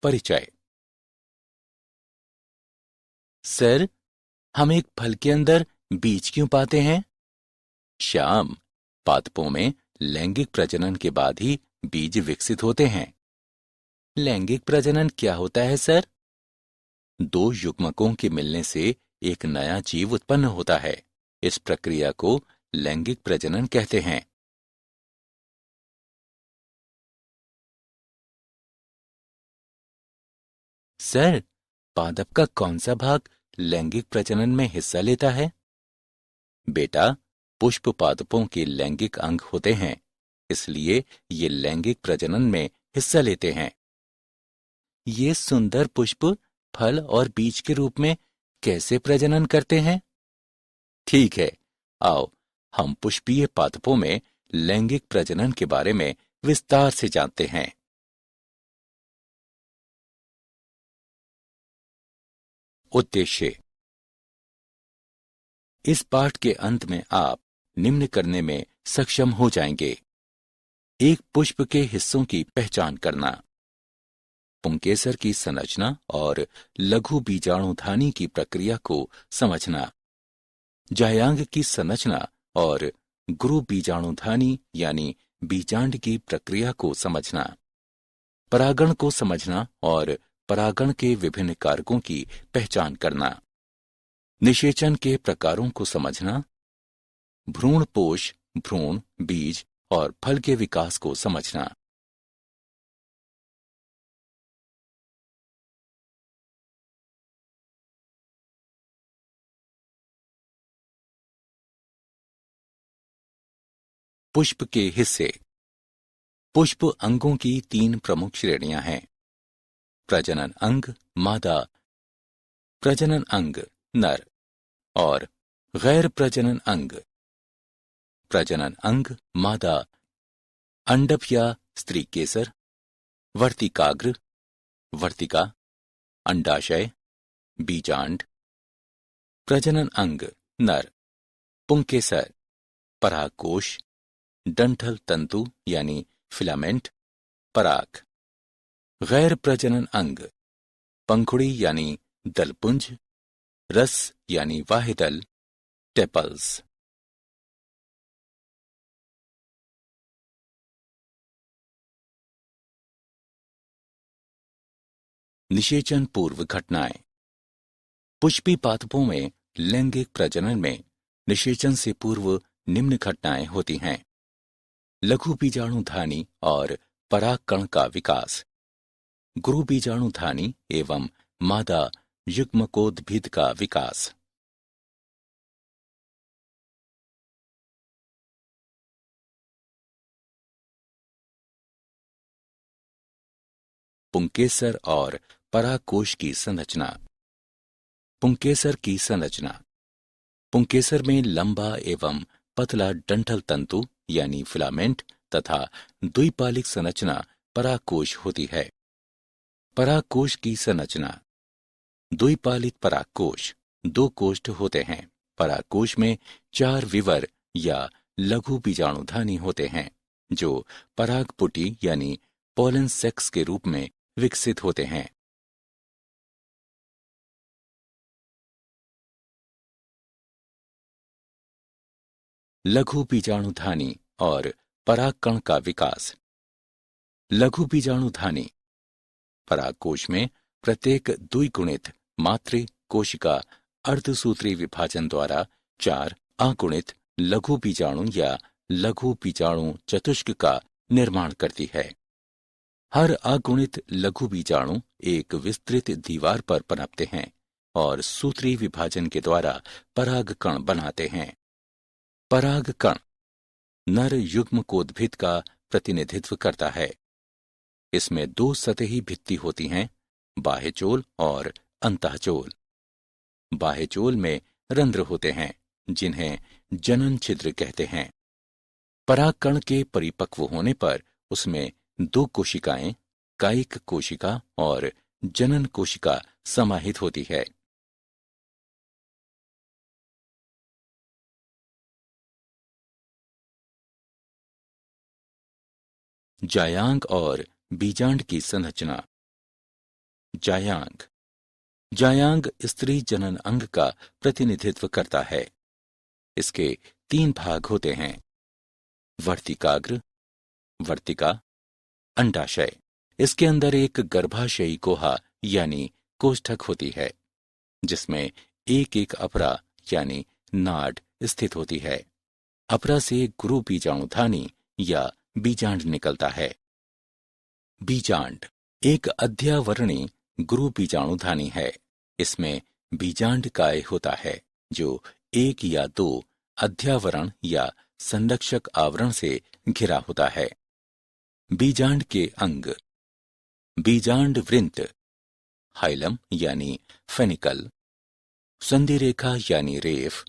परिचय। सर, हम एक फल के अंदर बीज क्यों पाते हैं? श्याम, पादपों में लैंगिक प्रजनन के बाद ही बीज विकसित होते हैं। लैंगिक प्रजनन क्या होता है सर? दो युग्मकों के मिलने से एक नया जीव उत्पन्न होता है। इस प्रक्रिया को लैंगिक प्रजनन कहते हैं। सर, पादप का कौन सा भाग लैंगिक प्रजनन में हिस्सा लेता है? बेटा, पुष्प पादपों के लैंगिक अंग होते हैं, इसलिए ये लैंगिक प्रजनन में हिस्सा लेते हैं। ये सुंदर पुष्प फल और बीज के रूप में कैसे प्रजनन करते हैं? ठीक है, आओ हम पुष्पीय पादपों में लैंगिक प्रजनन के बारे में विस्तार से जानते हैं। उद्देश्य। इस पाठ के अंत में आप निम्न करने में सक्षम हो जाएंगे। एक पुष्प के हिस्सों की पहचान करना, पुंकेसर की संरचना और लघु बीजाणुधानी की प्रक्रिया को समझना, जायांग की संरचना और गुरु बीजाणुधानी यानी बीजांड की प्रक्रिया को समझना, परागण को समझना और परागण के विभिन्न कारकों की पहचान करना, निषेचन के प्रकारों को समझना, भ्रूणपोष, भ्रूण, बीज और फल के विकास को समझना। पुष्प के हिस्से। पुष्प अंगों की तीन प्रमुख श्रेणियां हैं। प्रजनन अंग मादा, प्रजनन अंग नर और गैर प्रजनन अंग। प्रजनन अंग मादा, अंडप या स्त्री केसर, वर्तिकाग्र, वर्तिका, अंडाशय, बीजांड। प्रजनन अंग नर, पुंकेसर, परागकोश, डंठल तंतु यानी फिलामेंट, पराग। गैर प्रजनन अंग पंखुड़ी यानी दलपुंज, रस यानी वाहिदल, टेपल्स। निषेचन पूर्व घटनाएं। पुष्पी पादपों में लैंगिक प्रजनन में निषेचन से पूर्व निम्न घटनाएं होती हैं। लघु बीजाणुधानी और परागकण का विकास, गुरु बीजाणुधानी एवं मादा युग्मकोद्भिद का विकास। पुंकेसर और परागकोश की संरचना। पुंकेसर की संरचना। पुंकेसर में लंबा एवं पतला डंठल तंतु यानी फिलामेंट तथा द्विपालिक संरचना परागकोश होती है। परागकोश की संरचना। द्विपालित परागकोश, दो कोष्ठ होते हैं। परागकोश में 4 विवर या लघु बीजाणुधानी होते हैं, जो परागपुटी यानी पोलन सेक्स के रूप में विकसित होते हैं। लघु बीजाणुधानी और परागकण का विकास। लघु बीजाणुधानी। परागकोश में प्रत्येक द्विगुणित मातृ कोशिका अर्धसूत्री विभाजन द्वारा 4 अगुणित लघु बीजाणु या लघु बीजाणु चतुष्क का निर्माण करती है। हर अगुणित लघु बीजाणु एक विस्तृत दीवार पर पनपते हैं और सूत्री विभाजन के द्वारा परागकण बनाते हैं। परागकण नर युग्मकोद्भिद का प्रतिनिधित्व करता है। इसमें 2 सतही भित्ति होती हैं, बाह्यचोल और अंतःचोल। बाह्यचोल में रंध्र होते हैं, जिन्हें जनन छिद्र कहते हैं। परागकण के परिपक्व होने पर उसमें 2 कोशिकाएं, कायिक कोशिका और जनन कोशिका समाहित होती है। जायांग और बीजांड की संरचना। जायांग। जायांग स्त्री जनन अंग का प्रतिनिधित्व करता है। इसके 3 भाग होते हैं: वर्तिकाग्र, वर्तिका, अंडाशय। इसके अंदर एक गर्भाशयी कोहा यानी कोष्ठक होती है, जिसमें एक एक अपरा यानी नाड स्थित होती है। अपरा से गुरु बीजाणुधानी या बीजांड निकलता है। बीजांड एक अध्यावरणी गुरु बीजाणुधानी है। इसमें बीजांड काय होता है, जो 1 या 2 अध्यावरण या संरक्षक आवरण से घिरा होता है। बीजांड के अंग: बीजांड वृंत, हाइलम यानी फेनिकल, संधि रेखा यानी रेफ,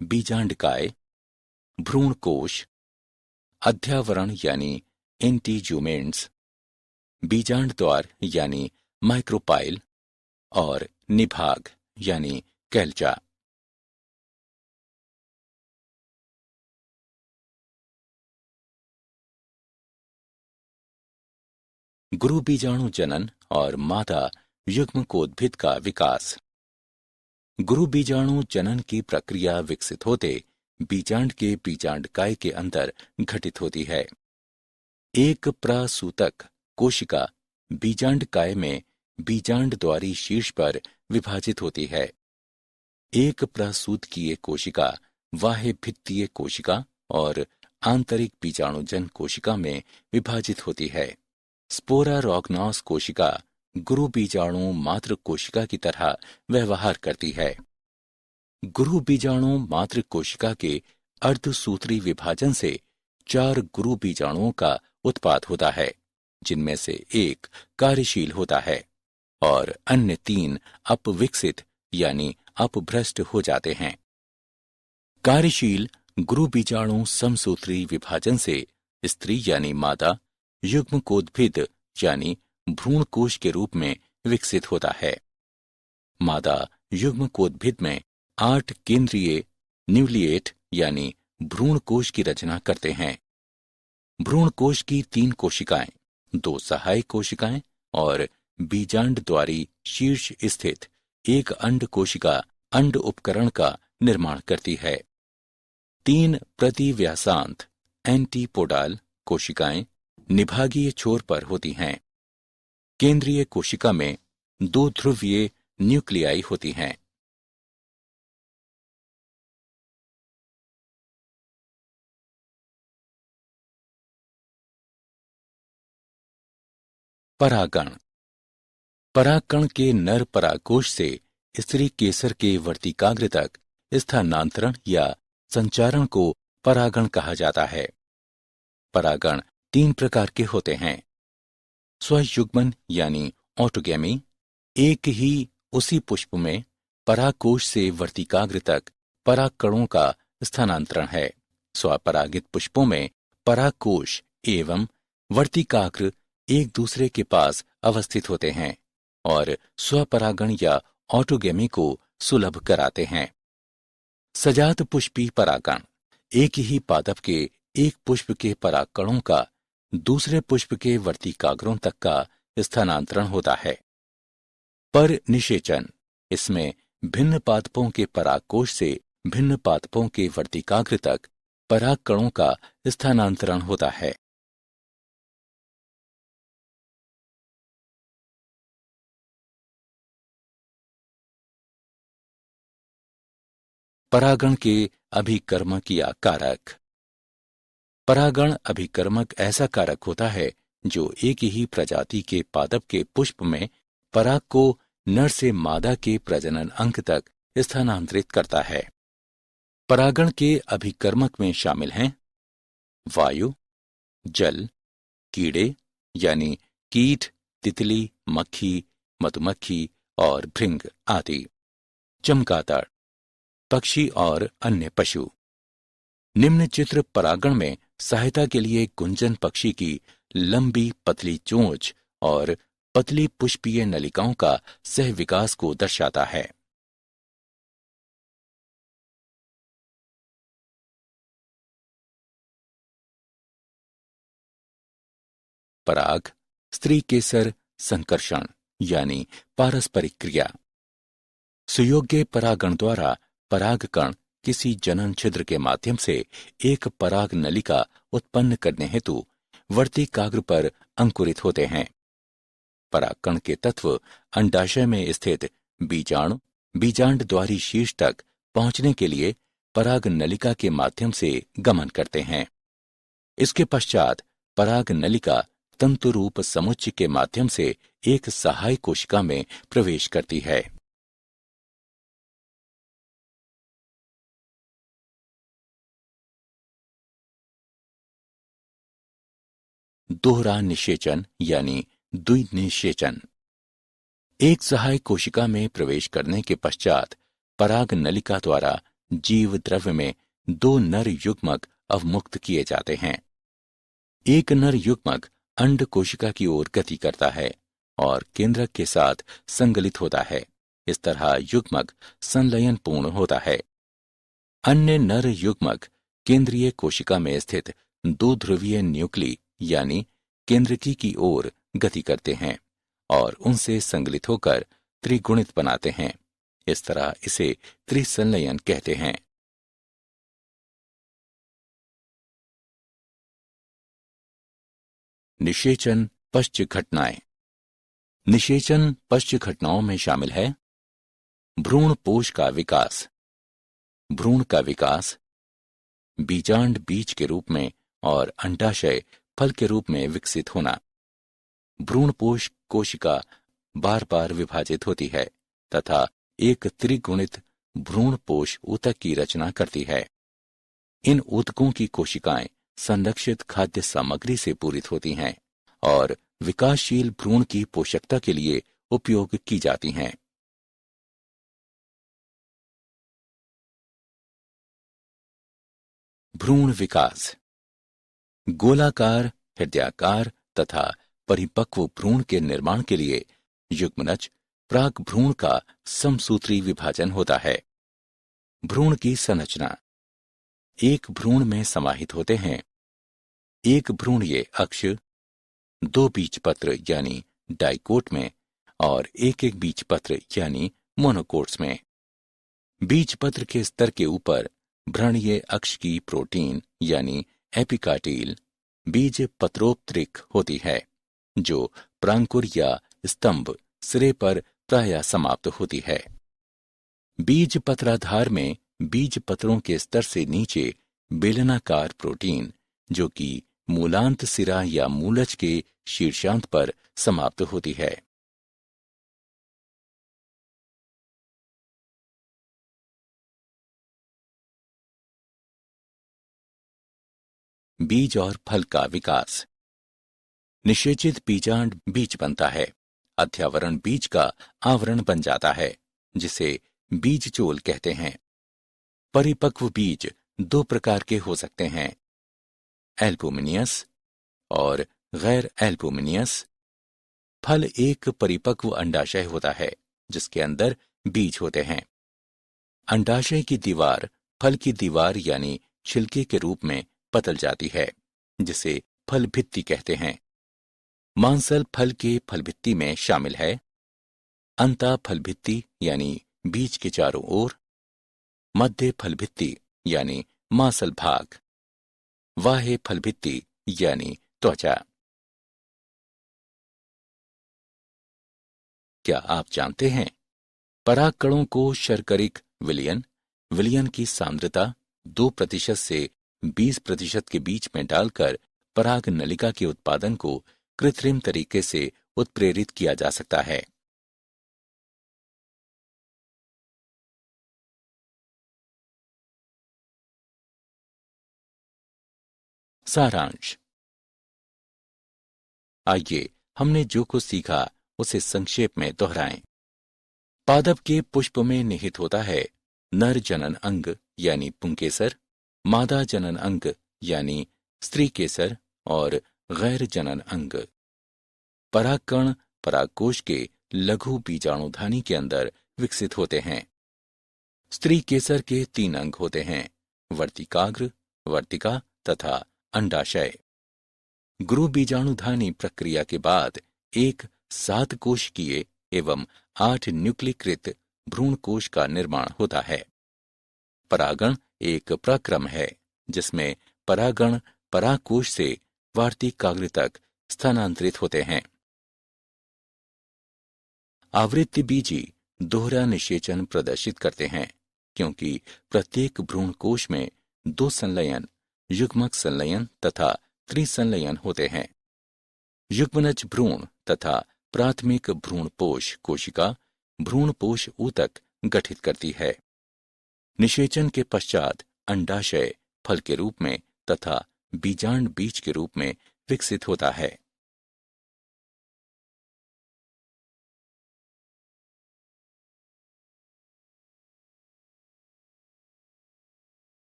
बीजांडकाय, भ्रूणकोश, अध्यावरण यानी एंटीज्यूमेंट्स, बीजांड द्वार यानी माइक्रोपाइल और निभाग यानी कैल्चा। गुरु बीजाणु जनन और मादा युग्मकोद्भिद का विकास। गुरु बीजाणु जनन की प्रक्रिया विकसित होते बीजांड के बीजांडकाय के अंदर घटित होती है। एक प्रसूतक कोशिका बीजांडकाय में बीजांड द्वारी शीर्ष पर विभाजित होती है। एक प्रसूतकीय कोशिका बाह्य भित्तीय कोशिका और आंतरिक बीजाणुजन कोशिका में विभाजित होती है। स्पोरारॉग्नोस कोशिका गुरु बीजाणु मातृ कोशिका की तरह व्यवहार करती है। गुरु बीजाणु मातृ कोशिका के अर्धसूत्री विभाजन से 4 गुरु बीजाणुओं का उत्पाद होता है, जिनमें से एक कार्यशील होता है और अन्य 3 अपविकसित यानी अपभ्रष्ट हो जाते हैं। कार्यशील गुरु बीजाणु समसूत्री विभाजन से स्त्री यानी मादा युग्मकोद्भिद यानी भ्रूणकोश के रूप में विकसित होता है। मादा युग्मकोद्भिद में 8 केंद्रीय न्यूक्लिएट यानी भ्रूणकोश की रचना करते हैं। भ्रूणकोश की 3 कोशिकाएं, 2 सहायक कोशिकाएं और बीजांड द्वारी शीर्ष स्थित एक अंड कोशिका अंड उपकरण का निर्माण करती है। 3 प्रतिव्यासांत एंटीपोडाल कोशिकाएं निभागीय छोर पर होती हैं। केंद्रीय कोशिका में 2 ध्रुवीय न्यूक्लियाई होती हैं। परागण। परागकण के नर परागकोश से स्त्री केसर के वर्तिकाग्र तक स्थानांतरण या संचारण को परागण कहा जाता है। परागण 3 प्रकार के होते हैं: स्वयुग्मन यानी ऑटोगैमी, एक ही उसी पुष्प में परागकोश से वर्तिकाग्र तक परागकणों का स्थानांतरण है। स्वपरागित पुष्पों में परागकोश एवं वर्तिकाग्र एक दूसरे के पास अवस्थित होते हैं और स्वपरागण या ऑटोगैमी को सुलभ कराते हैं। सजात पुष्पी परागण एक ही पादप के एक पुष्प के परागकणों का दूसरे पुष्प के वर्तिकाग्रों तक का स्थानांतरण होता है। पर निषेचन इसमें भिन्न पादपों के परागकोश से भिन्न पादपों के वर्तिकाग्र तक परागकणों का स्थानांतरण होता है। परागण के अभिकर्मक या कारक। परागण अभिकर्मक ऐसा कारक होता है जो एक ही प्रजाति के पादप के पुष्प में पराग को नर से मादा के प्रजनन अंग तक स्थानांतरित करता है। परागण के अभिकर्मक में शामिल हैं वायु, जल, कीड़े यानी कीट, तितली, मक्खी, मधुमक्खी और भृंग आदि, चमगादड़, पक्षी और अन्य पशु। निम्न चित्र परागण में सहायता के लिए गुंजन पक्षी की लंबी पतली चोंच और पतली पुष्पीय नलिकाओं का सहविकास को दर्शाता है। पराग, स्त्री केसर, संकर्षण यानी पारस्परिक क्रिया। सुयोग्य परागण द्वारा परागकण किसी जनन छिद्र के माध्यम से एक पराग नलिका उत्पन्न करने हेतु वर्तिकाग्र पर अंकुरित होते हैं। परागकण के तत्व अंडाशय में स्थित बीजाणु बीजांड द्वारी शीर्ष तक पहुंचने के लिए पराग नलिका के माध्यम से गमन करते हैं। इसके पश्चात पराग नलिका तंतुरूप समुच्चय के माध्यम से एक सहायक कोशिका में प्रवेश करती है। दोहरा निषेचन यानी द्विनिषेचन। एक सहायक कोशिका में प्रवेश करने के पश्चात पराग नलिका द्वारा जीव द्रव्य में दो नर युग्मक अवमुक्त किए जाते हैं। एक नर युग्मक अंड कोशिका की ओर गति करता है और केंद्रक के साथ संगलित होता है। इस तरह युग्मक संलयन पूर्ण होता है। अन्य नर युग्मक केंद्रीय कोशिका में स्थित दो ध्रुवीय न्यूक्ली यानी केंद्रकी की ओर गति करते हैं और उनसे संगलित होकर त्रिगुणित बनाते हैं। इस तरह इसे त्रिसंलयन कहते हैं। निषेचन पश्च घटनाएं। निषेचन पश्च घटनाओं में शामिल है भ्रूण पोष का विकास, भ्रूण का विकास, बीजांड बीज के रूप में और अंडाशय फल के रूप में विकसित होना। भ्रूणपोष कोशिका बार बार विभाजित होती है तथा एक त्रिगुणित भ्रूणपोष ऊतक की रचना करती है। इन ऊतकों की कोशिकाएं संरक्षित खाद्य सामग्री से पूरित होती हैं और विकासशील भ्रूण की पोषकता के लिए उपयोग की जाती हैं। भ्रूण विकास। गोलाकार, हृदयाकार तथा परिपक्व भ्रूण के निर्माण के लिए युग्मनज प्राक भ्रूण का समसूत्री विभाजन होता है। भ्रूण की संरचना। एक भ्रूण में समाहित होते हैं एक भ्रूणीय अक्ष, दो बीजपत्र यानी डाइकोट में और एक एक बीजपत्र यानी मोनोकोट्स में। बीजपत्र के स्तर के ऊपर भ्रणीय अक्ष की प्रोटीन यानी एपिकाटील बीज पत्रोपत्रिक होती है जो प्रांकुर या स्तंभ सिरे पर प्रायः समाप्त होती है। बीज पत्राधार में बीज पत्रों के स्तर से नीचे बेलनाकार प्रोटीन जो कि मूलांत सिरा या मूलज के शीर्षांत पर समाप्त होती है। बीज और फल का विकास। निषेचित बीजांड बीज बनता है। अध्यावरण बीज का आवरण बन जाता है जिसे बीजचोल कहते हैं। परिपक्व बीज दो प्रकार के हो सकते हैं, एल्बुमिनियस और गैर एल्बुमिनियस। फल एक परिपक्व अंडाशय होता है जिसके अंदर बीज होते हैं। अंडाशय की दीवार फल की दीवार यानी छिलके के रूप में पतल जाती है जिसे फल भित्ति कहते हैं। मांसल फल के फल भित्ति में शामिल है अंता फल भित्ति यानी बीज के चारों ओर, मध्य फल भित्ति यानी मांसल भाग, बाह्य फल भित्ति यानी त्वचा। क्या आप जानते हैं परागकणों को शर्करिक विलयन विलयन की सांद्रता 2% से 20% के बीच में डालकर पराग नलिका के उत्पादन को कृत्रिम तरीके से उत्प्रेरित किया जा सकता है। सारांश। आइए हमने जो कुछ सीखा उसे संक्षेप में दोहराएं। पादप के पुष्प में निहित होता है नर जनन अंग यानी पुंकेसर, मादा जनन अंग यानी स्त्री केसर और गैर जनन अंग। परागकण परागकोश के लघु बीजाणुधानी के अंदर विकसित होते हैं। स्त्री केसर के 3 अंग होते हैं, वर्तिकाग्र, वर्तिका तथा अंडाशय। गुरु बीजाणुधानी प्रक्रिया के बाद एक 7 कोशिकीय एवं 8 न्यूक्लीकृत भ्रूण कोश का निर्माण होता है। परागण एक प्रक्रम है जिसमें परागण परागकोश से वार्तिकाग्र तक स्थानांतरित होते हैं। आवृत्तिबीजी दोहरा निषेचन प्रदर्शित करते हैं क्योंकि प्रत्येक भ्रूण कोश में 2 संलयन, युग्मक संलयन तथा त्रिसंलयन होते हैं। युग्मनज भ्रूण तथा प्राथमिक भ्रूणपोष कोशिका भ्रूणपोष ऊतक गठित करती है। निषेचन के पश्चात अंडाशय फल के रूप में तथा बीजांड बीज के रूप में विकसित होता है।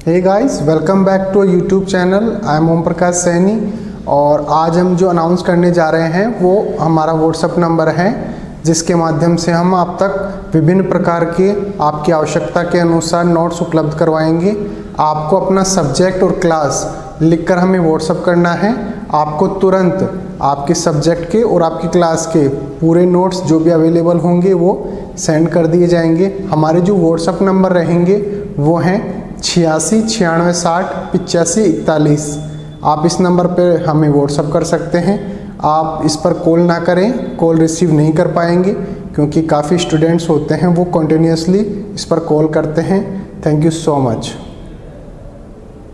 Hey guys, welcome back to YouTube channel. I am Om Prakash Saini और आज हम जो अनाउंस करने जा रहे हैं वो हमारा व्हाट्सएप नंबर है जिसके माध्यम से हम आप तक विभिन्न प्रकार के आपकी आवश्यकता के अनुसार नोट्स उपलब्ध करवाएंगे। आपको अपना सब्जेक्ट और क्लास लिखकर हमें व्हाट्सएप करना है। आपको तुरंत आपके सब्जेक्ट के और आपकी क्लास के पूरे नोट्स जो भी अवेलेबल होंगे वो सेंड कर दिए जाएंगे। हमारे जो व्हाट्सएप नंबर रहेंगे वो हैं 86 96 60 85 41। आप इस नंबर पर हमें व्हाट्सएप कर सकते हैं। आप इस पर कॉल ना करें, कॉल रिसीव नहीं कर पाएंगे क्योंकि काफ़ी स्टूडेंट्स होते हैं वो कंटिन्यूसली इस पर कॉल करते हैं। Thank you so much.